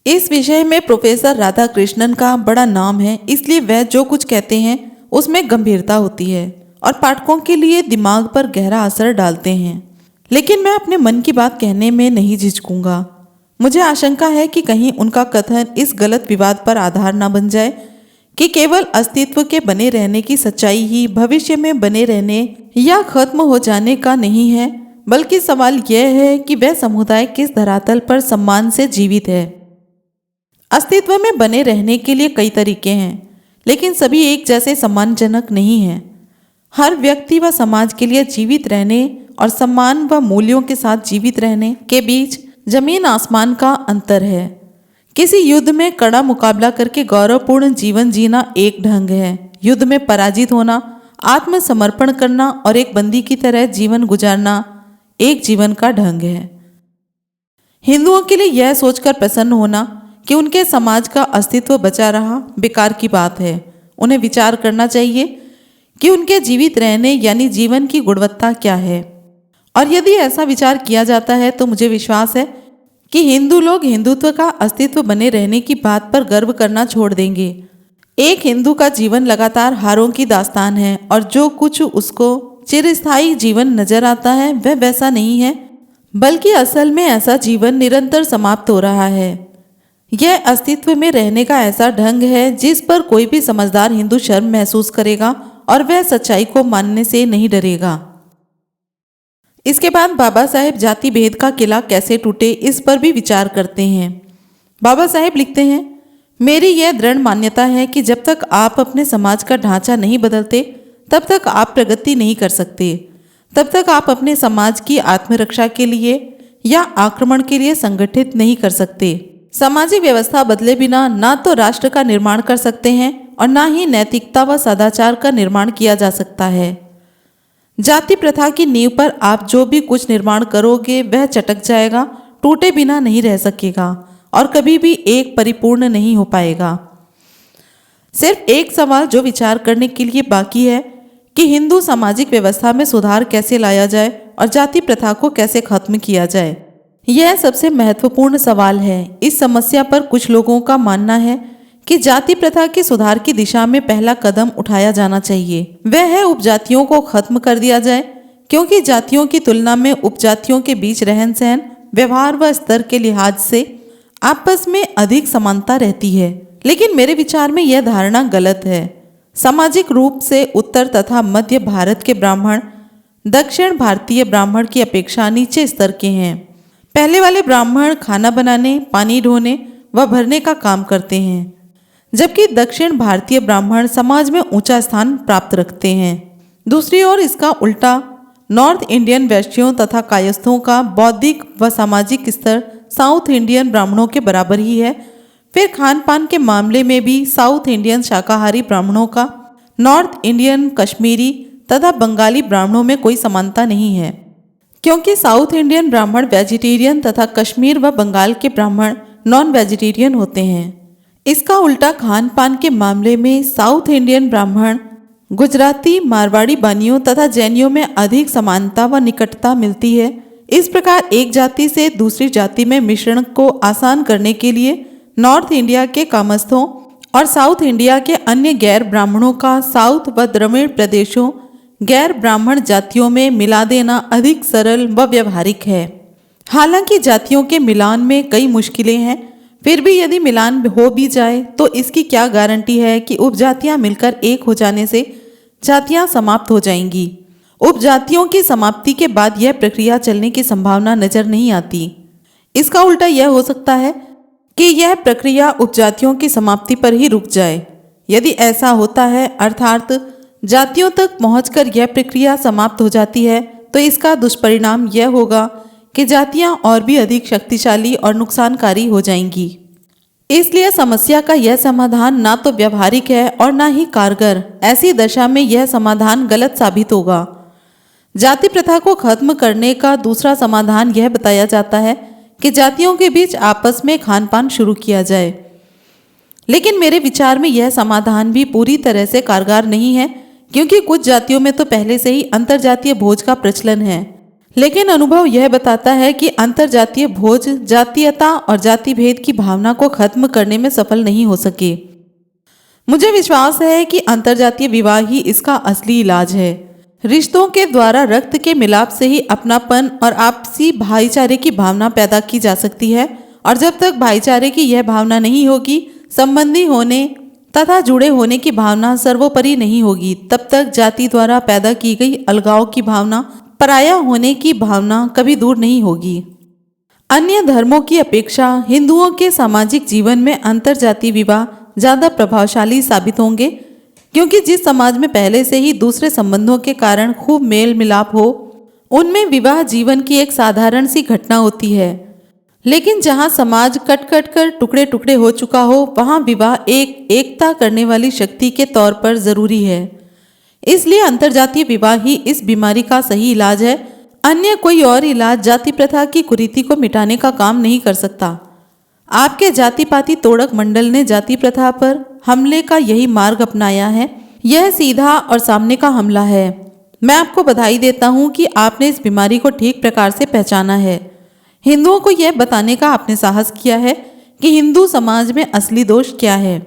इस विषय में प्रोफेसर राधाकृष्णन का बड़ा नाम है, इसलिए वह जो कुछ कहते हैं उसमें गंभीरता होती है और पाठकों के लिए दिमाग पर गहरा असर डालते हैं। लेकिन मैं अपने मन की बात कहने में नहीं झिझकूंगा। मुझे आशंका है कि कहीं उनका कथन इस गलत विवाद पर आधार न बन जाए कि केवल अस्तित्व के बने रहने की सच्चाई ही भविष्य में बने रहने या खत्म हो जाने का नहीं है, बल्कि सवाल यह है कि वह समुदाय किस धरातल पर सम्मान से जीवित है। अस्तित्व में बने रहने के लिए कई तरीके हैं, लेकिन सभी एक जैसे सम्मानजनक नहीं हैं। हर व्यक्ति व समाज के लिए जीवित रहने और सम्मान व मूल्यों के साथ जीवित रहने के बीच जमीन आसमान का अंतर है। किसी युद्ध में कड़ा मुकाबला करके गौरवपूर्ण जीवन जीना एक ढंग है। युद्ध में पराजित होना, आत्मसमर्पण करना और एक बंदी की तरह जीवन गुजारना एक जीवन का ढंग है। हिंदुओं के लिए यह सोचकर प्रसन्न होना कि उनके समाज का अस्तित्व बचा रहा बेकार की बात है। उन्हें विचार करना चाहिए कि उनके जीवित रहने यानी जीवन की गुणवत्ता क्या है, और यदि ऐसा विचार किया जाता है तो मुझे विश्वास है कि हिंदू लोग हिंदुत्व का अस्तित्व बने रहने की बात पर गर्व करना छोड़ देंगे। एक हिंदू का जीवन लगातार हारों की दास्तान है और जो कुछ उसको चिरस्थायी जीवन नजर आता है वह वैसा नहीं है, बल्कि असल में ऐसा जीवन निरंतर समाप्त हो रहा है। यह अस्तित्व में रहने का ऐसा ढंग है जिस पर कोई भी समझदार हिंदू शर्म महसूस करेगा और वह सच्चाई को मानने से नहीं डरेगा। इसके बाद बाबा साहेब जाति भेद का किला कैसे टूटे इस पर भी विचार करते हैं। बाबा साहेब लिखते हैं, मेरी यह दृढ़ मान्यता है कि जब तक आप अपने समाज का ढांचा नहीं बदलते तब तक आप प्रगति नहीं कर सकते। तब तक आप अपने समाज की आत्मरक्षा के लिए या आक्रमण के लिए संगठित नहीं कर सकते। सामाजिक व्यवस्था बदले बिना ना तो राष्ट्र का निर्माण कर सकते हैं और ना ही नैतिकता व सदाचार का निर्माण किया जा सकता है। जाति प्रथा की नींव पर आप जो भी कुछ निर्माण करोगे वह चटक जाएगा, टूटे बिना नहीं रह सकेगा और कभी भी एक परिपूर्ण नहीं हो पाएगा। सिर्फ एक सवाल जो विचार करने के लिए बाकी है कि हिंदू सामाजिक व्यवस्था में सुधार कैसे लाया जाए और जाति प्रथा को कैसे खत्म किया जाए। यह सबसे महत्वपूर्ण सवाल है। इस समस्या पर कुछ लोगों का मानना है कि जाति प्रथा के सुधार की दिशा में पहला कदम उठाया जाना चाहिए वह है उपजातियों को खत्म कर दिया जाए, क्योंकि जातियों की तुलना में उपजातियों के बीच रहन सहन, व्यवहार व स्तर के लिहाज से आपस में अधिक समानता रहती है। लेकिन मेरे विचार में यह धारणा गलत है। सामाजिक रूप से उत्तर तथा मध्य भारत के ब्राह्मण दक्षिण भारतीय ब्राह्मण की अपेक्षा नीचे स्तर के हैं। पहले वाले ब्राह्मण खाना बनाने, पानी ढोने व भरने का काम करते हैं, जबकि दक्षिण भारतीय ब्राह्मण समाज में ऊंचा स्थान प्राप्त रखते हैं। दूसरी ओर इसका उल्टा नॉर्थ इंडियन वैश्यों तथा कायस्थों का बौद्धिक व सामाजिक स्तर साउथ इंडियन ब्राह्मणों के बराबर ही है। फिर खान पान के मामले में भी साउथ इंडियन शाकाहारी ब्राह्मणों का नॉर्थ इंडियन, कश्मीरी तथा बंगाली ब्राह्मणों में कोई समानता नहीं है, क्योंकि साउथ इंडियन ब्राह्मण वेजिटेरियन तथा कश्मीर व बंगाल के ब्राह्मण नॉन वेजिटेरियन होते हैं। इसका उल्टा खान पान के मामले में साउथ इंडियन ब्राह्मण गुजराती, मारवाड़ी बानियों तथा जैनियों में अधिक समानता व निकटता मिलती है। इस प्रकार एक जाति से दूसरी जाति में मिश्रण को आसान करने के लिए नॉर्थ इंडिया के कामस्थों और साउथ इंडिया के अन्य गैर ब्राह्मणों का साउथ व ग्रामीण प्रदेशों गैर ब्राह्मण जातियों में मिला देना अधिक सरल व व्यवहारिक है। हालांकि जातियों के मिलान में कई मुश्किलें हैं, फिर भी यदि मिलान हो भी जाए तो इसकी क्या गारंटी है कि उपजातियां मिलकर एक हो जाने से जातियां समाप्त हो जाएंगी। उपजातियों की समाप्ति के बाद यह प्रक्रिया चलने की संभावना नजर नहीं आती। इसका उल्टा यह हो सकता है कि यह प्रक्रिया उपजातियों की समाप्ति पर ही रुक जाए। यदि ऐसा होता है, अर्थात जातियों तक पहुंचकर यह प्रक्रिया समाप्त हो जाती है, तो इसका दुष्परिणाम यह होगा कि जातियां और भी अधिक शक्तिशाली और नुकसानकारी हो जाएंगी। इसलिए समस्या का यह समाधान ना तो व्यवहारिक है और ना ही कारगर। ऐसी दशा में यह समाधान गलत साबित होगा। जाति प्रथा को खत्म करने का दूसरा समाधान यह बताया जाता है कि जातियों के बीच आपस में खान पान शुरू किया जाए। लेकिन मेरे विचार में यह समाधान भी पूरी तरह से कारगर नहीं है, क्योंकि कुछ जातियों में तो पहले से ही अंतरजातीय भोज का प्रचलन है। लेकिन अनुभव यह बताता है कि अंतरजातीय भोज जातीयता और जाति भेद की भावना को खत्म करने में सफल नहीं हो सके। मुझे विश्वास है कि अंतरजातीय विवाह ही इसका असली इलाज है। रिश्तों के द्वारा रक्त के मिलाप से ही अपनापन और आपसी भाईचारे की भावना पैदा की जा सकती है, और जब तक भाईचारे की यह भावना नहीं होगी, संबंधी होने तथा जुड़े होने की भावना सर्वोपरि नहीं होगी, तब तक जाति द्वारा पैदा की गई अलगाव की भावना, पराया होने की भावना कभी दूर नहीं होगी। अन्य धर्मों की अपेक्षा हिंदुओं के सामाजिक जीवन में अंतरजातीय विवाह ज्यादा प्रभावशाली साबित होंगे, क्योंकि जिस समाज में पहले से ही दूसरे संबंधों के कारण खूब मेल मिलाप हो, उनमें विवाह जीवन की एक साधारण सी घटना होती है। लेकिन जहां समाज कट कट कर टुकड़े टुकड़े हो चुका हो, वहां विवाह एकता करने वाली शक्ति के तौर पर जरूरी है। इसलिए अंतरजातीय विवाह ही इस बीमारी का सही इलाज है। अन्य कोई और इलाज जाति प्रथा की कुरीति को मिटाने का काम नहीं कर सकता। आपके जाति पाति तोड़क मंडल ने जाति प्रथा पर हमले का यही मार्ग अपनाया है। यह सीधा और सामने का हमला है। मैं आपको बधाई देता हूं कि आपने इस बीमारी को ठीक प्रकार से पहचाना है। हिंदुओं को यह बताने का आपने साहस किया है कि हिंदू समाज में असली दोष क्या है।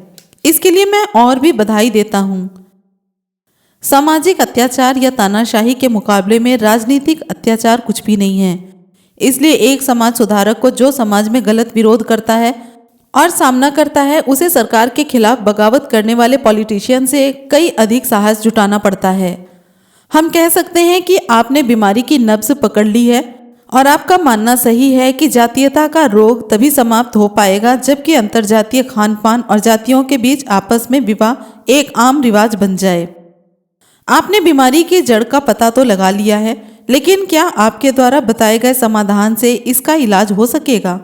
इसके लिए मैं और भी बधाई देता हूं। सामाजिक अत्याचार या तानाशाही के मुकाबले में राजनीतिक अत्याचार कुछ भी नहीं है। इसलिए एक समाज सुधारक को जो समाज में गलत विरोध करता है और सामना करता है, उसे सरकार के खिलाफ बगावत करने वाले पॉलिटिशियन से कई अधिक साहस जुटाना पड़ता है। हम कह सकते हैं कि आपने बीमारी की नब्ज पकड़ ली है, और आपका मानना सही है कि जातीयता का रोग तभी समाप्त हो पाएगा जबकि अंतरजातीय खान पान और जातियों के बीच आपस में विवाह एक आम रिवाज बन जाए। आपने बीमारी की जड़ का पता तो लगा लिया है, लेकिन क्या आपके द्वारा बताए गए समाधान से इसका इलाज हो सकेगा?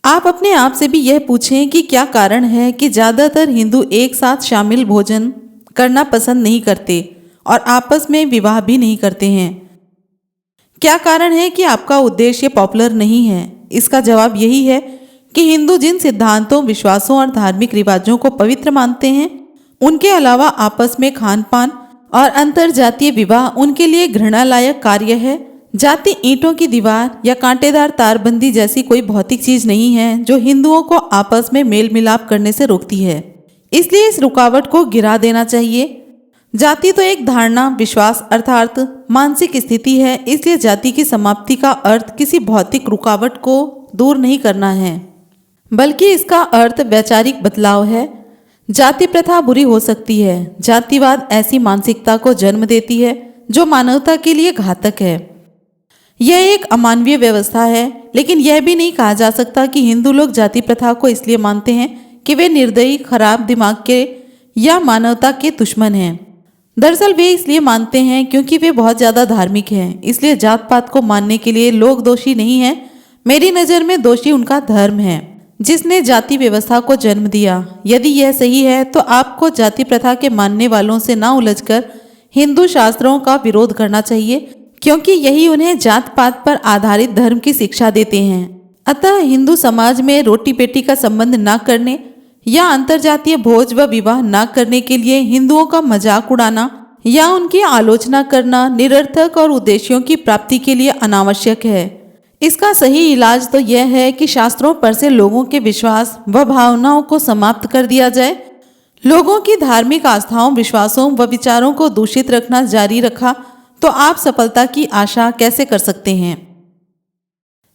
आप अपने आप से भी यह पूछें कि क्या कारण है कि ज़्यादातर हिंदू एक साथ शामिल भोजन करना पसंद नहीं करते और आपस में विवाह भी नहीं करते हैं। क्या कारण है कि आपका उद्देश्य पॉपुलर नहीं है? इसका जवाब यही है कि हिंदू जिन सिद्धांतों, विश्वासों और धार्मिक रिवाजों को पवित्र मानते हैं, उनके अलावा आपस में खान पान और अंतरजातीय विवाह उनके लिए घृणा लायक कार्य है। जाति ईंटों की दीवार या कांटेदार तारबंदी जैसी कोई भौतिक चीज नहीं है जो हिंदुओं को आपस में मेल मिलाप करने से रोकती है। इसलिए इस रुकावट को गिरा देना चाहिए। जाति तो एक धारणा, विश्वास अर्थात मानसिक स्थिति है, इसलिए जाति की समाप्ति का अर्थ किसी भौतिक रुकावट को दूर नहीं करना है, बल्कि इसका अर्थ वैचारिक बदलाव है। जाति प्रथा बुरी हो सकती है। जातिवाद ऐसी मानसिकता को जन्म देती है जो मानवता के लिए घातक है। यह एक अमानवीय व्यवस्था है, लेकिन यह भी नहीं कहा जा सकता कि हिंदू लोग जाति प्रथा को इसलिए मानते हैं कि वे निर्दयी, खराब दिमाग के या मानवता के दुश्मन हैं। दरअसल वे इसलिए मानते हैं क्योंकि वे बहुत ज़्यादा धार्मिक हैं। इसलिए जात पात को मानने के लिए लोग दोषी नहीं हैं। मेरी नज़र में दोषी उनका धर्म है जिसने जाति व्यवस्था को जन्म दिया। यदि यह सही है तो आपको जाति प्रथा के मानने वालों से ना उलझकर हिंदू शास्त्रों का विरोध करना चाहिए, क्योंकि यही उन्हें जात पात पर आधारित धर्म की शिक्षा देते हैं। अतः हिंदू समाज में रोटी बेटी का संबंध न करने या अंतरजातीय भोज व विवाह न करने के लिए हिंदुओं का मजाक उड़ाना या उनकी आलोचना करना निरर्थक और उद्देश्यों की प्राप्ति के लिए अनावश्यक है। इसका सही इलाज तो यह है कि शास्त्रों पर से लोगों के विश्वास व भावनाओं को समाप्त कर दिया जाए। लोगों की धार्मिक आस्थाओं, विश्वासों व विचारों को दूषित रखना जारी रखा तो आप सफलता की आशा कैसे कर सकते हैं।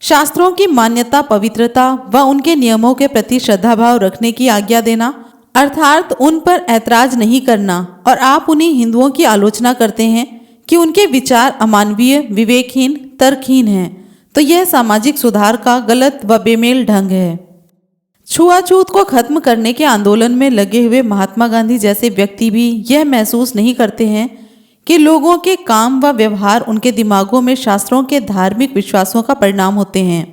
शास्त्रों की मान्यता, पवित्रता व उनके नियमों के प्रति श्रद्धाभाव रखने की आज्ञा देना अर्थात उन पर ऐतराज नहीं करना, और आप उन्हीं हिंदुओं की आलोचना करते हैं कि उनके विचार अमानवीय, विवेकहीन, तर्कहीन हैं, तो यह सामाजिक सुधार का गलत व बेमेल ढंग है। छुआछूत को खत्म करने के आंदोलन में लगे हुए महात्मा गांधी जैसे व्यक्ति भी यह महसूस नहीं करते हैं कि लोगों के काम व व्यवहार उनके दिमागों में शास्त्रों के धार्मिक विश्वासों का परिणाम होते हैं,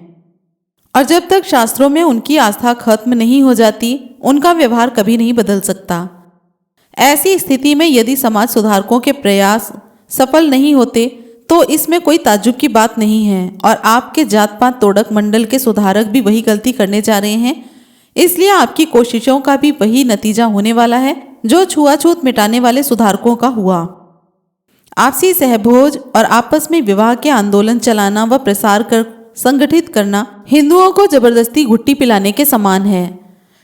और जब तक शास्त्रों में उनकी आस्था खत्म नहीं हो जाती उनका व्यवहार कभी नहीं बदल सकता। ऐसी स्थिति में यदि समाज सुधारकों के प्रयास सफल नहीं होते तो इसमें कोई ताज्जुब की बात नहीं है, और आपके जात पात तोड़क मंडल के सुधारक भी वही गलती करने जा रहे हैं। इसलिए आपकी कोशिशों का भी वही नतीजा होने वाला है जो छुआछूत मिटाने वाले सुधारकों का हुआ। आपसी सहभोज और आपस में विवाह के आंदोलन चलाना व प्रसार कर संगठित करना हिंदुओं को जबरदस्ती घुट्टी पिलाने के समान है।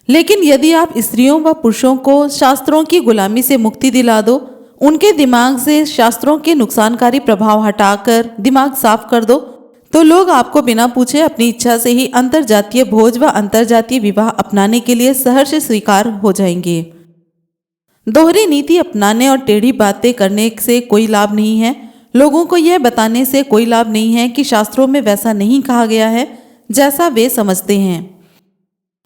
लेकिन यदि आप स्त्रियों व पुरुषों को शास्त्रों की गुलामी से मुक्ति दिला दो, उनके दिमाग से शास्त्रों के नुकसानकारी प्रभाव हटाकर दिमाग साफ कर दो, तो लोग आपको बिना पूछे अपनी इच्छा से ही अंतरजातीय भोज व अंतरजातीय विवाह अपनाने के लिए सहर्ष स्वीकार हो जाएंगे। दोहरी नीति अपनाने और टेढ़ी बातें करने से कोई लाभ नहीं है। लोगों को यह बताने से कोई लाभ नहीं है कि शास्त्रों में वैसा नहीं कहा गया है जैसा वे समझते हैं।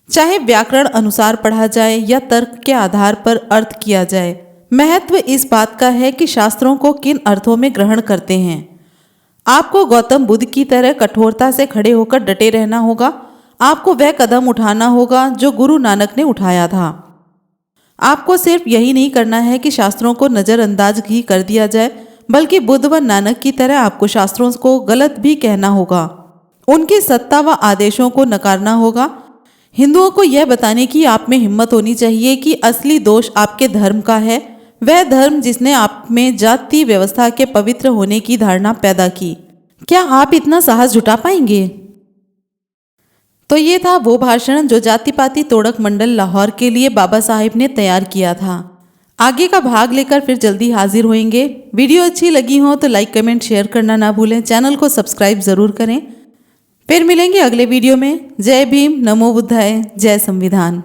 चाहे व्याकरण अनुसार पढ़ा जाए या तर्क के आधार पर अर्थ किया जाए, महत्व इस बात का है कि शास्त्रों को किन अर्थों में ग्रहण करते हैं। आपको गौतम बुद्ध की तरह कठोरता से खड़े होकर डटे रहना होगा। आपको वह कदम उठाना होगा जो गुरु नानक ने उठाया था। आपको सिर्फ यही नहीं करना है कि शास्त्रों को नज़रअंदाज ही कर दिया जाए, बल्कि बुद्ध व नानक की तरह आपको शास्त्रों को गलत भी कहना होगा, उनकी सत्ता व आदेशों को नकारना होगा। हिंदुओं को यह बताने की आप में हिम्मत होनी चाहिए कि असली दोष आपके धर्म का है, वह धर्म जिसने आप में जाति व्यवस्था के पवित्र होने की धारणा पैदा की। क्या आप इतना साहस जुटा पाएंगे? तो ये था वो भाषण जो जाति पाति तोड़क मंडल लाहौर के लिए बाबा साहेब ने तैयार किया था। आगे का भाग लेकर फिर जल्दी हाजिर होंगे। वीडियो अच्छी लगी हो तो लाइक, कमेंट, शेयर करना ना भूलें। चैनल को सब्सक्राइब जरूर करें। फिर मिलेंगे अगले वीडियो में। जय भीम, नमो बुद्धाय, जय संविधान।